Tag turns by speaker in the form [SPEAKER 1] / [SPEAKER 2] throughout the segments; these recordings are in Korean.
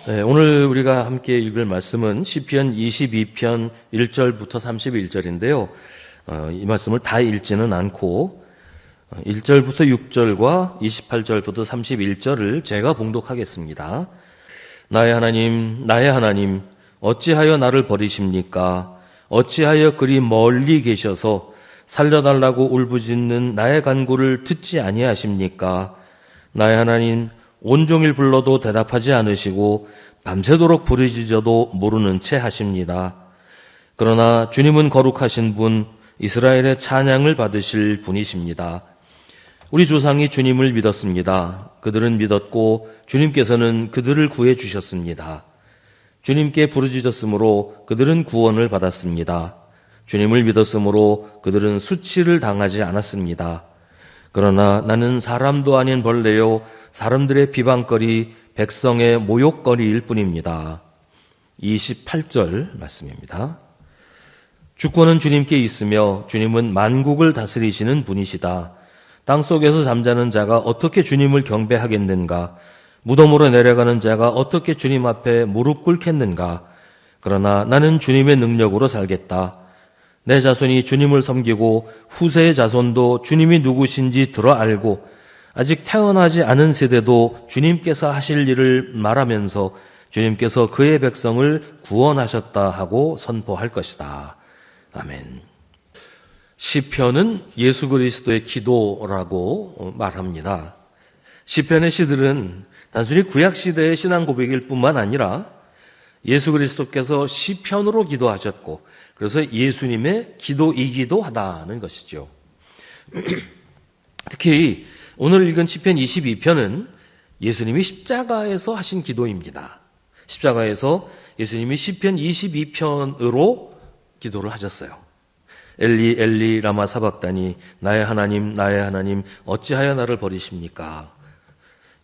[SPEAKER 1] 네, 오늘 우리가 함께 읽을 말씀은 시편 22편 1절부터 31절인데요. 이 말씀을 다 읽지는 않고 1절부터 6절과 28절부터 31절을 제가 봉독하겠습니다. 나의 하나님, 어찌하여 나를 버리십니까? 어찌하여 그리 멀리 계셔서 살려달라고 울부짖는 나의 간구를 듣지 아니하십니까? 나의 하나님, 온종일 불러도 대답하지 않으시고 밤새도록 부르짖어도 모르는 채 하십니다. 그러나 주님은 거룩하신 분, 이스라엘의 찬양을 받으실 분이십니다. 우리 조상이 주님을 믿었습니다. 그들은 믿었고 주님께서는 그들을 구해 주셨습니다. 주님께 부르짖었으므로 그들은 구원을 받았습니다. 주님을 믿었으므로 그들은 수치를 당하지 않았습니다. 그러나 나는 사람도 아닌 벌레요 사람들의 비방거리 백성의 모욕거리일 뿐입니다. 28절 말씀입니다. 주권은 주님께 있으며 주님은 만국을 다스리시는 분이시다. 땅속에서 잠자는 자가 어떻게 주님을 경배하겠는가? 무덤으로 내려가는 자가 어떻게 주님 앞에 무릎 꿇겠는가? 그러나 나는 주님의 능력으로 살겠다. 내 자손이 주님을 섬기고 후세의 자손도 주님이 누구신지 들어 알고 아직 태어나지 않은 세대도 주님께서 하실 일을 말하면서 주님께서 그의 백성을 구원하셨다 하고 선포할 것이다. 아멘. 시편은 예수 그리스도의 기도라고 말합니다. 시편의 시들은 단순히 구약 시대의 신앙 고백일 뿐만 아니라 예수 그리스도께서 시편으로 기도하셨고 그래서 예수님의 기도이기도 하다는 것이죠. 특히 오늘 읽은 시편 22편은 예수님이 십자가에서 하신 기도입니다. 십자가에서 예수님이 시편 22편으로 기도를 하셨어요. 엘리 엘리 라마 사박다니 나의 하나님 어찌하여 나를 버리십니까?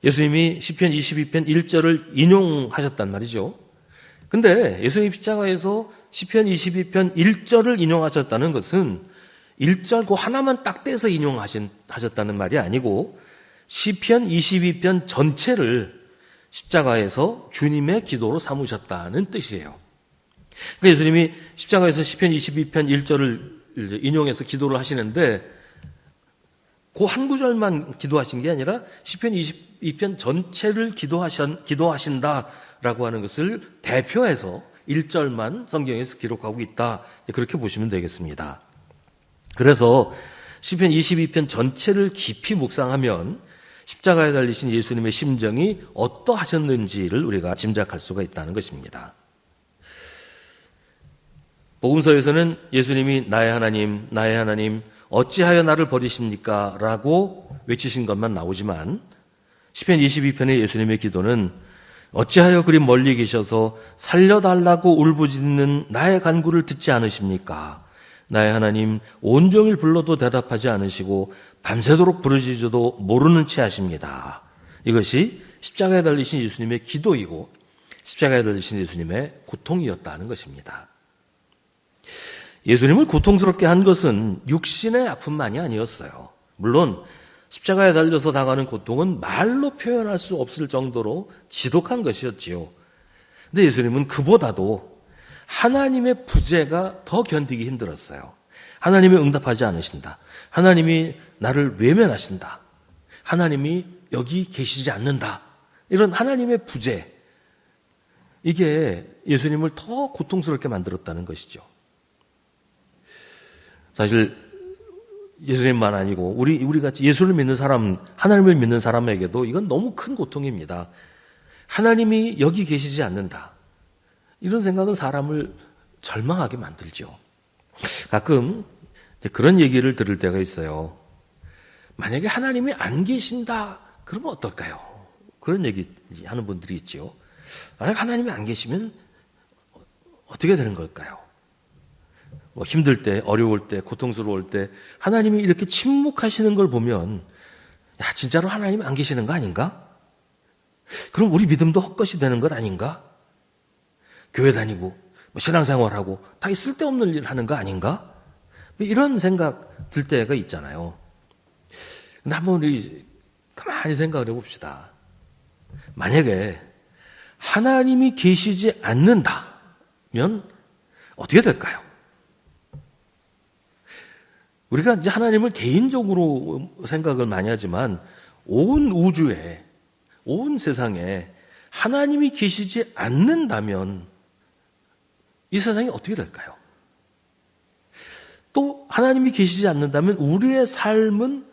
[SPEAKER 1] 예수님이 시편 22편 1절을 인용하셨단 말이죠. 근데 예수님 십자가에서 시편 22편 1절을 인용하셨다는 것은 1절 그 하나만 딱 떼서 인용하셨다는 말이 아니고 시편 22편 전체를 십자가에서 주님의 기도로 삼으셨다는 뜻이에요. 그러니까 예수님이 십자가에서 시편 22편 1절을 인용해서 기도를 하시는데 그 한 구절만 기도하신 게 아니라 시편 22편 전체를 기도하신다라고 하는 것을 대표해서 1절만 성경에서 기록하고 있다. 그렇게 보시면 되겠습니다. 그래서 시편 22편 전체를 깊이 묵상하면 십자가에 달리신 예수님의 심정이 어떠하셨는지를 우리가 짐작할 수가 있다는 것입니다. 복음서에서는 예수님이 나의 하나님 어찌하여 나를 버리십니까? 라고 외치신 것만 나오지만 시편 22편의 예수님의 기도는 어찌하여 그리 멀리 계셔서 살려달라고 울부짖는 나의 간구를 듣지 않으십니까? 나의 하나님 온종일 불러도 대답하지 않으시고 밤새도록 부르짖어도 모르는 채 하십니다. 이것이 십자가에 달리신 예수님의 기도이고 십자가에 달리신 예수님의 고통이었다는 것입니다. 예수님을 고통스럽게 한 것은 육신의 아픔만이 아니었어요. 물론 십자가에 달려서 당하는 고통은 말로 표현할 수 없을 정도로 지독한 것이었지요. 근데 예수님은 그보다도 하나님의 부재가 더 견디기 힘들었어요. 하나님이 응답하지 않으신다. 하나님이 나를 외면하신다. 하나님이 여기 계시지 않는다. 이런 하나님의 부재. 이게 예수님을 더 고통스럽게 만들었다는 것이죠. 사실 예수님만 아니고 우리 같이 예수를 믿는 사람, 하나님을 믿는 사람에게도 이건 너무 큰 고통입니다. 하나님이 여기 계시지 않는다. 이런 생각은 사람을 절망하게 만들죠. 가끔 그런 얘기를 들을 때가 있어요. 만약에 하나님이 안 계신다, 그러면 어떨까요? 그런 얘기 하는 분들이 있죠. 만약 하나님이 안 계시면 어떻게 되는 걸까요? 뭐 힘들 때, 어려울 때, 고통스러울 때 하나님이 이렇게 침묵하시는 걸 보면 야, 진짜로 하나님이 안 계시는 거 아닌가? 그럼 우리 믿음도 헛것이 되는 것 아닌가? 교회 다니고 신앙생활하고 다 쓸데없는 일 하는 거 아닌가? 이런 생각 들 때가 있잖아요. 근데 한번 우리 가만히 생각을 해봅시다. 만약에 하나님이 계시지 않는다면 어떻게 될까요? 우리가 이제 하나님을 개인적으로 생각을 많이 하지만 온 우주에, 온 세상에 하나님이 계시지 않는다면 이 세상이 어떻게 될까요? 또 하나님이 계시지 않는다면 우리의 삶은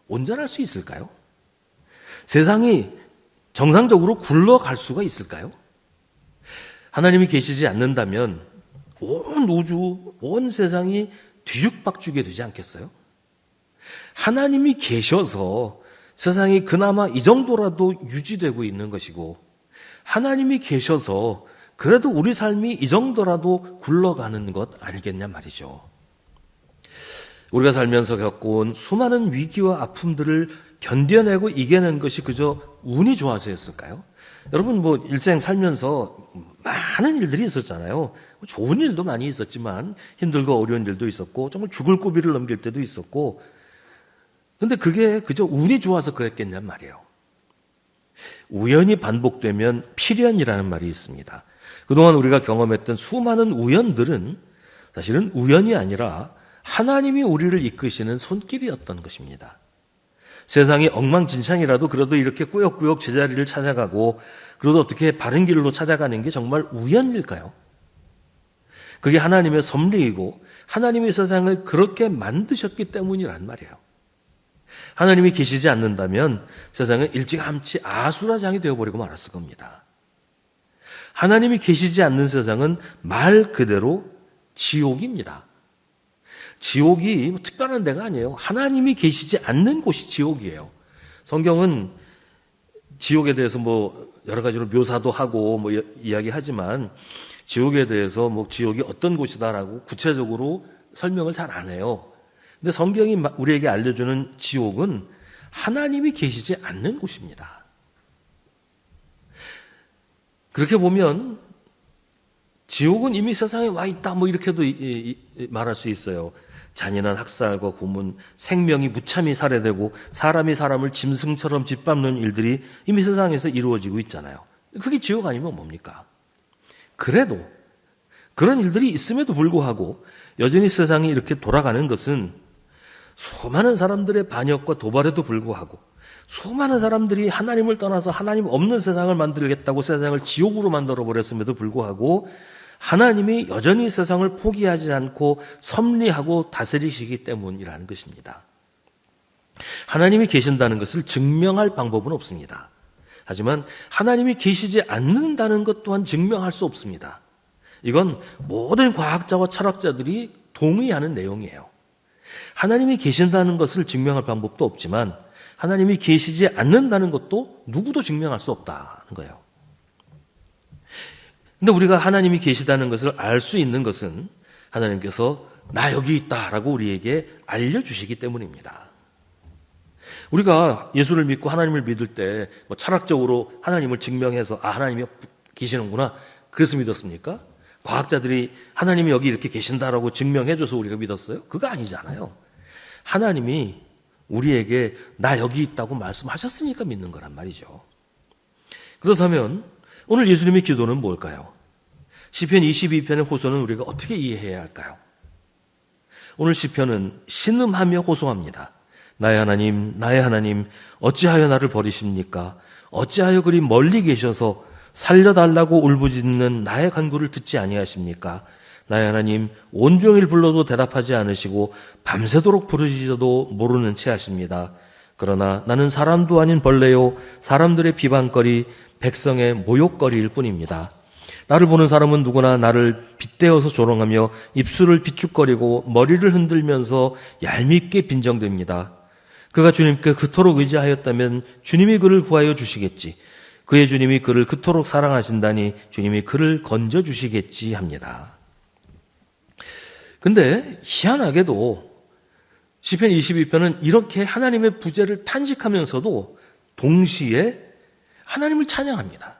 [SPEAKER 1] 온전할 수 있을까요? 세상이 정상적으로 굴러갈 수가 있을까요? 하나님이 계시지 않는다면 온 우주, 온 세상이 뒤죽박죽이 되지 않겠어요? 하나님이 계셔서 세상이 그나마 이 정도라도 유지되고 있는 것이고, 하나님이 계셔서 그래도 우리 삶이 이 정도라도 굴러가는 것 아니겠냐 말이죠. 우리가 살면서 겪어온 수많은 위기와 아픔들을 견뎌내고 이겨낸 것이 그저 운이 좋아서였을까요? 여러분 일생 살면서 많은 일들이 있었잖아요. 좋은 일도 많이 있었지만 힘들고 어려운 일도 있었고 정말 죽을 고비를 넘길 때도 있었고, 근데 그게 그저 운이 좋아서 그랬겠냔 말이에요. 우연이 반복되면 필연이라는 말이 있습니다. 그동안 우리가 경험했던 수많은 우연들은 사실은 우연이 아니라 하나님이 우리를 이끄시는 손길이었던 것입니다. 세상이 엉망진창이라도 그래도 이렇게 꾸역꾸역 제자리를 찾아가고 그래도 어떻게 바른 길로 찾아가는 게 정말 우연일까요? 그게 하나님의 섭리이고 하나님의 세상을 그렇게 만드셨기 때문이란 말이에요. 하나님이 계시지 않는다면 세상은 일찌감치 아수라장이 되어버리고 말았을 겁니다. 하나님이 계시지 않는 세상은 말 그대로 지옥입니다. 지옥이 특별한 데가 아니에요. 하나님이 계시지 않는 곳이 지옥이에요. 성경은 지옥에 대해서 여러 가지로 묘사도 하고 이야기하지만 지옥에 대해서 지옥이 어떤 곳이다라고 구체적으로 설명을 잘 안 해요. 근데 성경이 우리에게 알려주는 지옥은 하나님이 계시지 않는 곳입니다. 그렇게 보면 지옥은 이미 세상에 와 있다 이렇게도 말할 수 있어요. 잔인한 학살과 고문, 생명이 무참히 살해되고 사람이 사람을 짐승처럼 짓밟는 일들이 이미 세상에서 이루어지고 있잖아요. 그게 지옥 아니면 뭡니까? 그래도 그런 일들이 있음에도 불구하고 여전히 세상이 이렇게 돌아가는 것은 수많은 사람들의 반역과 도발에도 불구하고 수많은 사람들이 하나님을 떠나서 하나님 없는 세상을 만들겠다고 세상을 지옥으로 만들어버렸음에도 불구하고 하나님이 여전히 세상을 포기하지 않고 섭리하고 다스리시기 때문이라는 것입니다. 하나님이 계신다는 것을 증명할 방법은 없습니다. 하지만 하나님이 계시지 않는다는 것 또한 증명할 수 없습니다. 이건 모든 과학자와 철학자들이 동의하는 내용이에요. 하나님이 계신다는 것을 증명할 방법도 없지만 하나님이 계시지 않는다는 것도 누구도 증명할 수 없다는 거예요. 근데 우리가 하나님이 계시다는 것을 알 수 있는 것은 하나님께서 나 여기 있다라고 우리에게 알려주시기 때문입니다. 우리가 예수를 믿고 하나님을 믿을 때 철학적으로 하나님을 증명해서 하나님이 계시는구나 그래서 믿었습니까? 과학자들이 하나님이 여기 이렇게 계신다라고 증명해줘서 우리가 믿었어요? 그거 아니잖아요. 하나님이 우리에게 나 여기 있다고 말씀하셨으니까 믿는 거란 말이죠. 그렇다면 오늘 예수님의 기도는 뭘까요? 시편 22편의 호소는 우리가 어떻게 이해해야 할까요? 오늘 시편은 신음하며 호소합니다. 나의 하나님, 어찌하여 나를 버리십니까? 어찌하여 그리 멀리 계셔서 살려달라고 울부짖는 나의 간구를 듣지 아니하십니까? 나의 하나님, 온종일 불러도 대답하지 않으시고 밤새도록 부르시셔도 모르는 채 하십니다. 그러나 나는 사람도 아닌 벌레요, 사람들의 비방거리, 백성의 모욕거리일 뿐입니다. 나를 보는 사람은 누구나 나를 빗대어서 조롱하며 입술을 비축거리고 머리를 흔들면서 얄밉게 빈정댑니다. 그가 주님께 그토록 의지하였다면 주님이 그를 구하여 주시겠지. 그의 주님이 그를 그토록 사랑하신다니 주님이 그를 건져주시겠지 합니다. 근데 희한하게도 시편 22편은 이렇게 하나님의 부재를 탄식하면서도 동시에 하나님을 찬양합니다.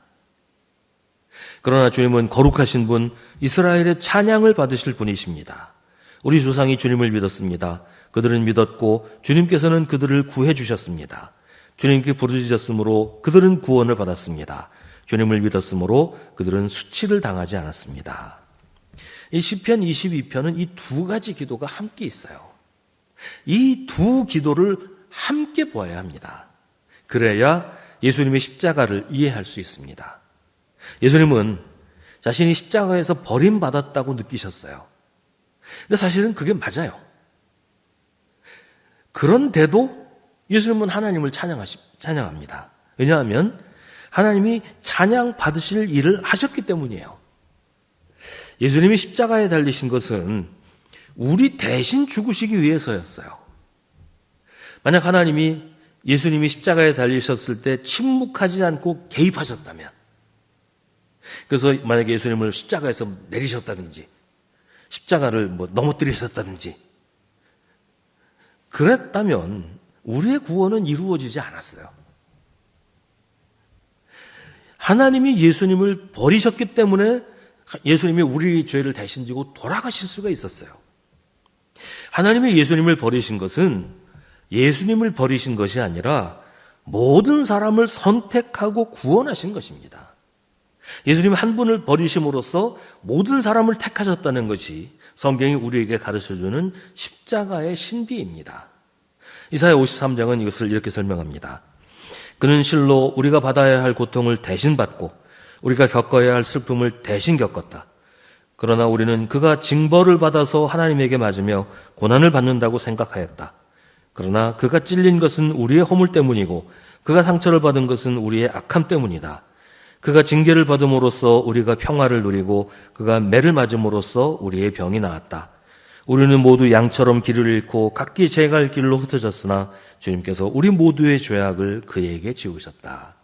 [SPEAKER 1] 그러나 주님은 거룩하신 분, 이스라엘의 찬양을 받으실 분이십니다. 우리 조상이 주님을 믿었습니다. 그들은 믿었고 주님께서는 그들을 구해 주셨습니다. 주님께 부르짖었으므로 그들은 구원을 받았습니다. 주님을 믿었으므로 그들은 수치를 당하지 않았습니다. 이 시편 22편은 이 두 가지 기도가 함께 있어요. 이 두 기도를 함께 보아야 합니다. 그래야 예수님의 십자가를 이해할 수 있습니다. 예수님은 자신이 십자가에서 버림받았다고 느끼셨어요. 근데 사실은 그게 맞아요. 그런데도 예수님은 하나님을 찬양합니다. 왜냐하면 하나님이 찬양 받으실 일을 하셨기 때문이에요. 예수님이 십자가에 달리신 것은 우리 대신 죽으시기 위해서였어요. 만약 하나님이 예수님이 십자가에 달리셨을 때 침묵하지 않고 개입하셨다면, 그래서 만약에 예수님을 십자가에서 내리셨다든지 십자가를 넘어뜨리셨다든지 그랬다면 우리의 구원은 이루어지지 않았어요. 하나님이 예수님을 버리셨기 때문에 예수님이 우리의 죄를 대신 지고 돌아가실 수가 있었어요. 하나님이 예수님을 버리신 것은 예수님을 버리신 것이 아니라 모든 사람을 선택하고 구원하신 것입니다. 예수님 한 분을 버리심으로써 모든 사람을 택하셨다는 것이 성경이 우리에게 가르쳐주는 십자가의 신비입니다. 이사야 53장은 이것을 이렇게 설명합니다. 그는 실로 우리가 받아야 할 고통을 대신 받고 우리가 겪어야 할 슬픔을 대신 겪었다. 그러나 우리는 그가 징벌을 받아서 하나님에게 맞으며 고난을 받는다고 생각하였다. 그러나 그가 찔린 것은 우리의 허물 때문이고 그가 상처를 받은 것은 우리의 악함 때문이다. 그가 징계를 받음으로써 우리가 평화를 누리고 그가 매를 맞음으로써 우리의 병이 나았다. 우리는 모두 양처럼 길을 잃고 각기 제갈 길로 흩어졌으나 주님께서 우리 모두의 죄악을 그에게 지우셨다.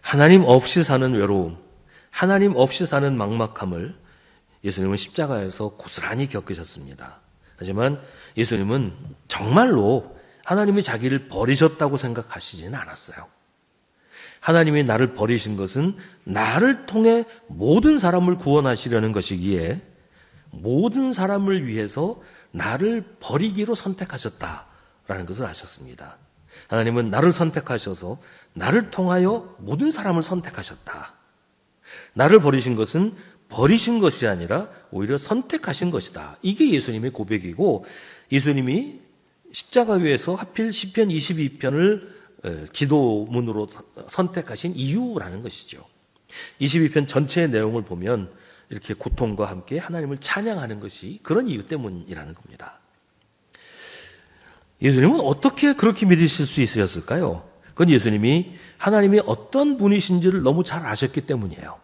[SPEAKER 1] 하나님 없이 사는 외로움, 하나님 없이 사는 막막함을 예수님은 십자가에서 고스란히 겪으셨습니다. 하지만 예수님은 정말로 하나님이 자기를 버리셨다고 생각하시지는 않았어요. 하나님이 나를 버리신 것은 나를 통해 모든 사람을 구원하시려는 것이기에 모든 사람을 위해서 나를 버리기로 선택하셨다라는 것을 아셨습니다. 하나님은 나를 선택하셔서 나를 통하여 모든 사람을 선택하셨다. 나를 버리신 것은 버리신 것이 아니라 오히려 선택하신 것이다. 이게 예수님의 고백이고 예수님이 십자가 위에서 하필 시편 22편을 기도문으로 선택하신 이유라는 것이죠. 22편 전체의 내용을 보면 이렇게 고통과 함께 하나님을 찬양하는 것이 그런 이유 때문이라는 겁니다. 예수님은 어떻게 그렇게 믿으실 수 있으셨을까요? 그건 예수님이 하나님이 어떤 분이신지를 너무 잘 아셨기 때문이에요.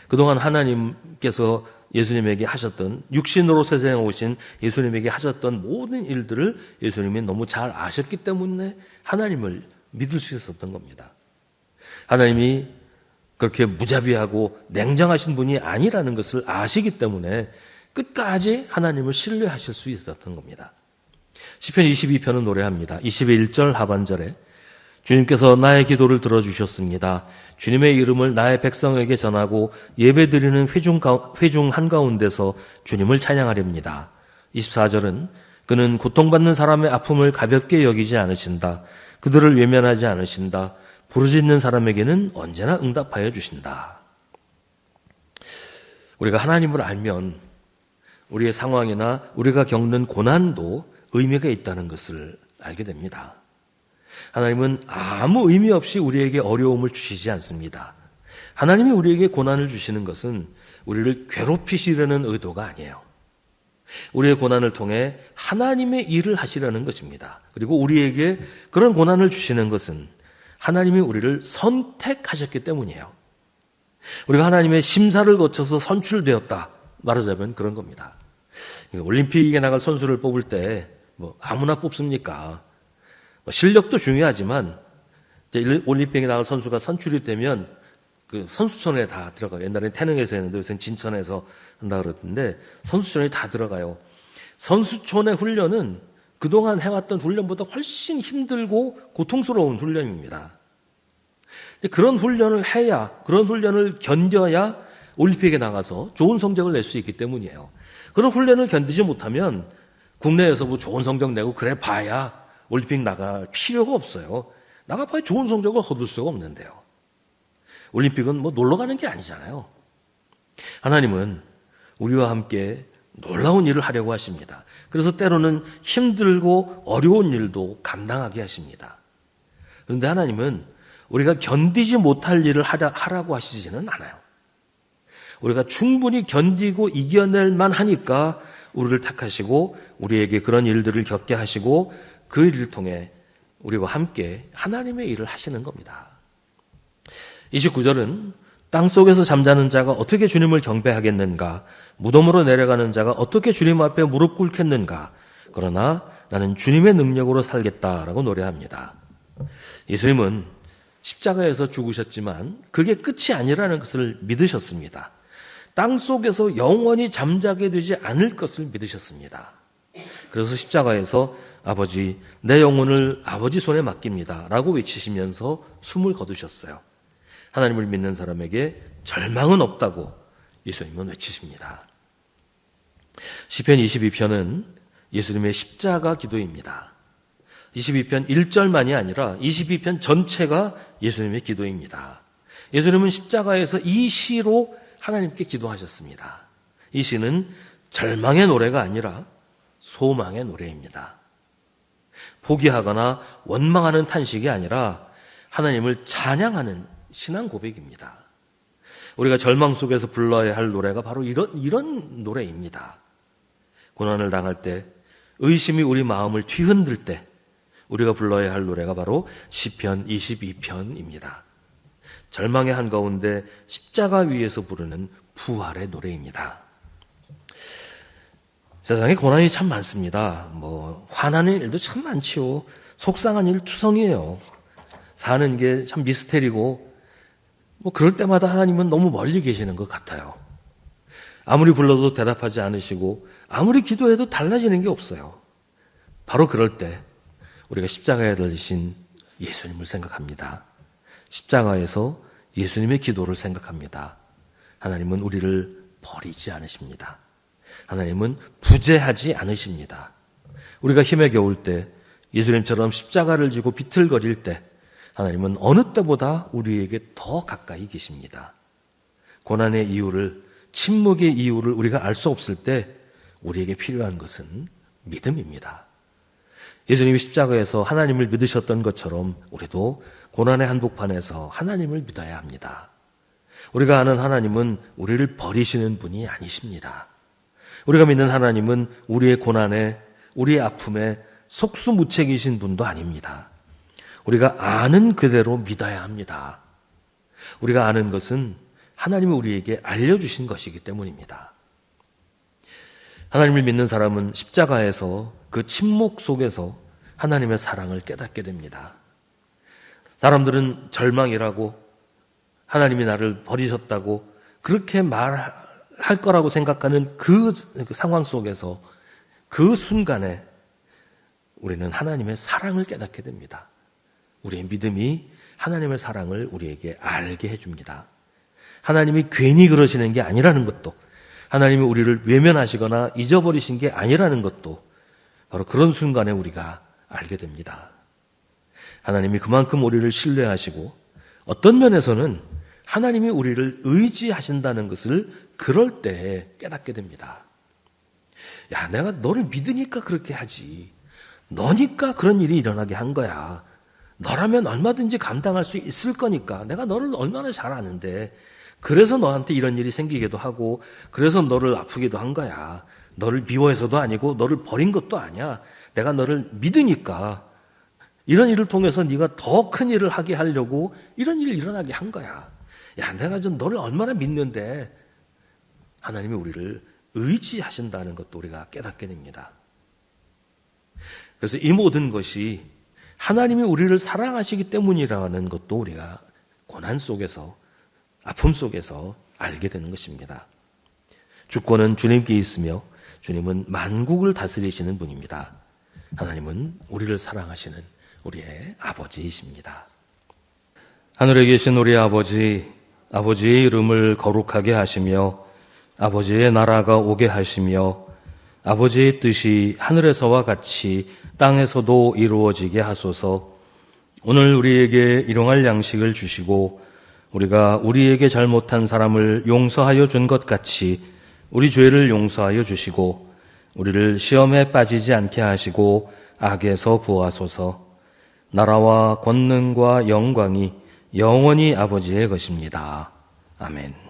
[SPEAKER 1] 그동안 하나님께서 예수님에게 하셨던, 육신으로 세상에 오신 예수님에게 하셨던 모든 일들을 예수님이 너무 잘 아셨기 때문에 하나님을 믿을 수 있었던 겁니다. 하나님이 그렇게 무자비하고 냉정하신 분이 아니라는 것을 아시기 때문에 끝까지 하나님을 신뢰하실 수 있었던 겁니다. 시편 22편은 노래합니다. 21절 하반절에 주님께서 나의 기도를 들어주셨습니다. 주님의 이름을 나의 백성에게 전하고 예배드리는 회중 한가운데서 주님을 찬양하렵니다. 24절은 그는 고통받는 사람의 아픔을 가볍게 여기지 않으신다. 그들을 외면하지 않으신다. 부르짖는 사람에게는 언제나 응답하여 주신다. 우리가 하나님을 알면 우리의 상황이나 우리가 겪는 고난도 의미가 있다는 것을 알게 됩니다. 하나님은 아무 의미 없이 우리에게 어려움을 주시지 않습니다. 하나님이 우리에게 고난을 주시는 것은 우리를 괴롭히시려는 의도가 아니에요. 우리의 고난을 통해 하나님의 일을 하시려는 것입니다. 그리고 우리에게 그런 고난을 주시는 것은 하나님이 우리를 선택하셨기 때문이에요. 우리가 하나님의 심사를 거쳐서 선출되었다 말하자면 그런 겁니다. 올림픽에 나갈 선수를 뽑을 때 아무나 뽑습니까? 실력도 중요하지만 올림픽에 나갈 선수가 선출이 되면 그 선수촌에 다 들어가요. 옛날에 태능에서 했는데 요새는 진천에서 한다 그러던데 선수촌에 다 들어가요. 선수촌의 훈련은 그동안 해왔던 훈련보다 훨씬 힘들고 고통스러운 훈련입니다. 그런 훈련을 해야, 그런 훈련을 견뎌야 올림픽에 나가서 좋은 성적을 낼 수 있기 때문이에요. 그런 훈련을 견디지 못하면 국내에서 좋은 성적 내고 그래 봐야 올림픽 나갈 필요가 없어요. 나가봐야 좋은 성적을 거둘 수가 없는데요. 올림픽은 뭐 놀러 가는 게 아니잖아요. 하나님은 우리와 함께 놀라운 일을 하려고 하십니다. 그래서 때로는 힘들고 어려운 일도 감당하게 하십니다. 그런데 하나님은 우리가 견디지 못할 일을 하라고 하시지는 않아요. 우리가 충분히 견디고 이겨낼 만하니까 우리를 택하시고 우리에게 그런 일들을 겪게 하시고 그 일을 통해 우리와 함께 하나님의 일을 하시는 겁니다. 29절은 땅속에서 잠자는 자가 어떻게 주님을 경배하겠는가? 무덤으로 내려가는 자가 어떻게 주님 앞에 무릎 꿇겠는가? 그러나 나는 주님의 능력으로 살겠다라고 노래합니다. 예수님은 십자가에서 죽으셨지만 그게 끝이 아니라는 것을 믿으셨습니다. 땅속에서 영원히 잠자게 되지 않을 것을 믿으셨습니다. 그래서 십자가에서 아버지, 내 영혼을 아버지 손에 맡깁니다 라고 외치시면서 숨을 거두셨어요. 하나님을 믿는 사람에게 절망은 없다고 예수님은 외치십니다. 시편 22편은 예수님의 십자가 기도입니다. 22편 1절만이 아니라 22편 전체가 예수님의 기도입니다. 예수님은 십자가에서 이 시로 하나님께 기도하셨습니다. 이 시는 절망의 노래가 아니라 소망의 노래입니다. 포기하거나 원망하는 탄식이 아니라 하나님을 찬양하는 신앙 고백입니다. 우리가 절망 속에서 불러야 할 노래가 바로 이런 노래입니다. 고난을 당할 때, 의심이 우리 마음을 뒤흔들 때 우리가 불러야 할 노래가 바로 시편 22편입니다. 절망의 한가운데 십자가 위에서 부르는 부활의 노래입니다. 세상에 고난이 참 많습니다. 화나는 일도 참 많지요. 속상한 일 투성이에요. 사는 게 참 미스테리고 그럴 때마다 하나님은 너무 멀리 계시는 것 같아요. 아무리 불러도 대답하지 않으시고 아무리 기도해도 달라지는 게 없어요. 바로 그럴 때 우리가 십자가에 달리신 예수님을 생각합니다. 십자가에서 예수님의 기도를 생각합니다. 하나님은 우리를 버리지 않으십니다. 하나님은 부재하지 않으십니다. 우리가 힘에 겨울 때, 예수님처럼 십자가를 지고 비틀거릴 때 하나님은 어느 때보다 우리에게 더 가까이 계십니다. 고난의 이유를, 침묵의 이유를 우리가 알 수 없을 때 우리에게 필요한 것은 믿음입니다. 예수님이 십자가에서 하나님을 믿으셨던 것처럼 우리도 고난의 한복판에서 하나님을 믿어야 합니다. 우리가 아는 하나님은 우리를 버리시는 분이 아니십니다. 우리가 믿는 하나님은 우리의 고난에, 우리의 아픔에 속수무책이신 분도 아닙니다. 우리가 아는 그대로 믿어야 합니다. 우리가 아는 것은 하나님이 우리에게 알려주신 것이기 때문입니다. 하나님을 믿는 사람은 십자가에서 그 침묵 속에서 하나님의 사랑을 깨닫게 됩니다. 사람들은 절망이라고, 하나님이 나를 버리셨다고 그렇게 말할 거라고 생각하는 그 상황 속에서 그 순간에 우리는 하나님의 사랑을 깨닫게 됩니다. 우리의 믿음이 하나님의 사랑을 우리에게 알게 해줍니다. 하나님이 괜히 그러시는 게 아니라는 것도, 하나님이 우리를 외면하시거나 잊어버리신 게 아니라는 것도 바로 그런 순간에 우리가 알게 됩니다. 하나님이 그만큼 우리를 신뢰하시고 어떤 면에서는 하나님이 우리를 의지하신다는 것을 그럴 때 깨닫게 됩니다. 야, 내가 너를 믿으니까 그렇게 하지. 너니까 그런 일이 일어나게 한 거야. 너라면 얼마든지 감당할 수 있을 거니까. 내가 너를 얼마나 잘 아는데. 그래서 너한테 이런 일이 생기기도 하고, 그래서 너를 아프기도 한 거야. 너를 미워해서도 아니고 너를 버린 것도 아니야. 내가 너를 믿으니까 이런 일을 통해서 네가 더 큰 일을 하게 하려고 이런 일이 일어나게 한 거야. 야, 내가 좀 너를 얼마나 믿는데. 하나님이 우리를 의지하신다는 것도 우리가 깨닫게 됩니다. 그래서 이 모든 것이 하나님이 우리를 사랑하시기 때문이라는 것도 우리가 고난 속에서, 아픔 속에서 알게 되는 것입니다. 주권은 주님께 있으며 주님은 만국을 다스리시는 분입니다. 하나님은 우리를 사랑하시는 우리의 아버지이십니다. 하늘에 계신 우리 아버지, 아버지의 이름을 거룩하게 하시며 아버지의 나라가 오게 하시며 아버지의 뜻이 하늘에서와 같이 땅에서도 이루어지게 하소서. 오늘 우리에게 일용할 양식을 주시고 우리가 우리에게 잘못한 사람을 용서하여 준 것 같이 우리 죄를 용서하여 주시고 우리를 시험에 빠지지 않게 하시고 악에서 구하소서. 나라와 권능과 영광이 영원히 아버지의 것입니다. 아멘.